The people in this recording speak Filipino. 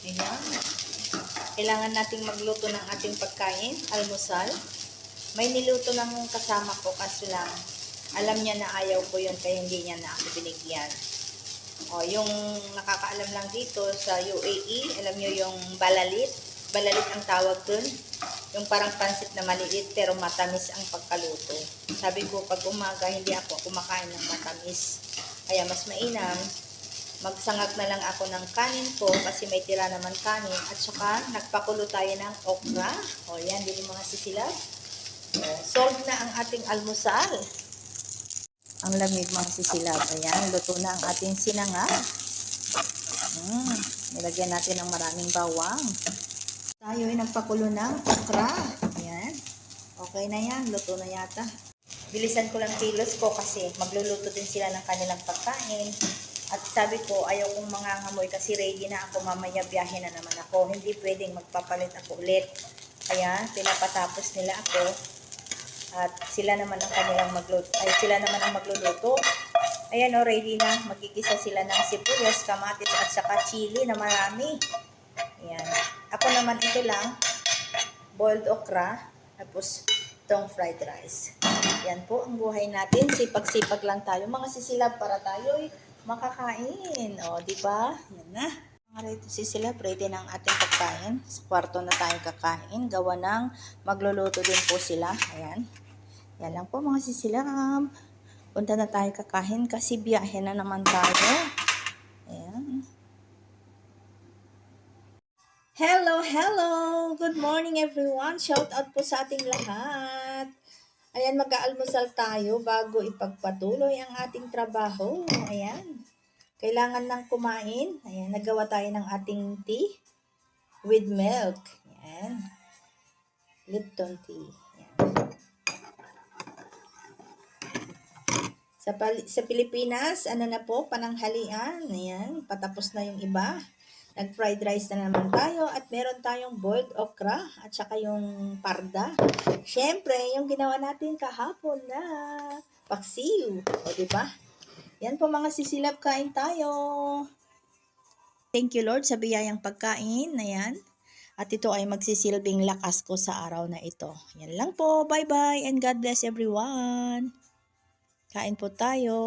Ayan. Kailangan nating magluto ng ating pagkain, almusal. May niluto ng kasama ko kaso lang, alam niya na ayaw ko yun kaya hindi niya na ako binigyan. O, yung nakakaalam lang dito sa UAE, alam niyo yung balalit. Balalit ang tawag dun. Yung parang pansit na maliit pero matamis ang pagkaluto. Sabi ko pag umaga hindi ako kumakain ng matamis. Kaya mas mainam, magsangag na lang ako ng kanin ko kasi may tira naman kanin. At saka nagpakulo tayo ng okra. O yan, din yung mga sisilab. Solve na ang ating almusal. Ang lamig mga sisilab. Ayan, luto na ang ating sinangag. Nilagyan natin ng maraming bawang. Tayo ay nagpakulo ng okra. Ayan. Okay na yan. Luto na yata. Bilisan ko lang kilos ko kasi magluluto din sila ng kanilang pagkain. At sabi ko, ayaw kong mangangamoy kasi ready na ako. Mamaya biyahe na naman ako. Hindi pwedeng magpapalit ako ulit. Kaya, pinapatapos nila ako. At sila naman ang kanilang magluluto. Sila naman ang magluluto. Ayan o, ready na. Magigisa sila ng sibuyas, kamatis at saka chili na marami. Ayan. Ako naman ito lang, boiled okra, tapos itong fried rice. Yan po ang buhay natin. Sipag-sipag lang tayo. Mga sisilab para tayo makakain. O, di ba? Yan na. Mga sisilab, ready na ang ating pagkain. Sa kwarto na tayo kakain. Gawa ng magluluto din po sila. Ayan. Yan lang po mga sisilab. Punta na tayo kakain kasi biyahe na naman tayo. Ayan. Hello, hello! Good morning everyone! Shout out po sa ating lahat! Ayan, mag-aalmusal tayo bago ipagpatuloy ang ating trabaho. Ayan. Kailangan nang kumain. Ayan, nagawa tayo ng ating tea with milk. Ayan. Lipton tea. Ayan. Sa Pilipinas, ano na po, pananghalian. Ayan, patapos na yung iba. Nag-fried rice na naman tayo at meron tayong boiled okra at saka yung parda. Siyempre, yung ginawa natin kahapon na paksiw. O, diba? Yan po mga sisilab, kain tayo. Thank you Lord sa biyayang pagkain. Ayan. At ito ay magsisilbing lakas ko sa araw na ito. Yan lang po. Bye-bye and God bless everyone. Kain po tayo.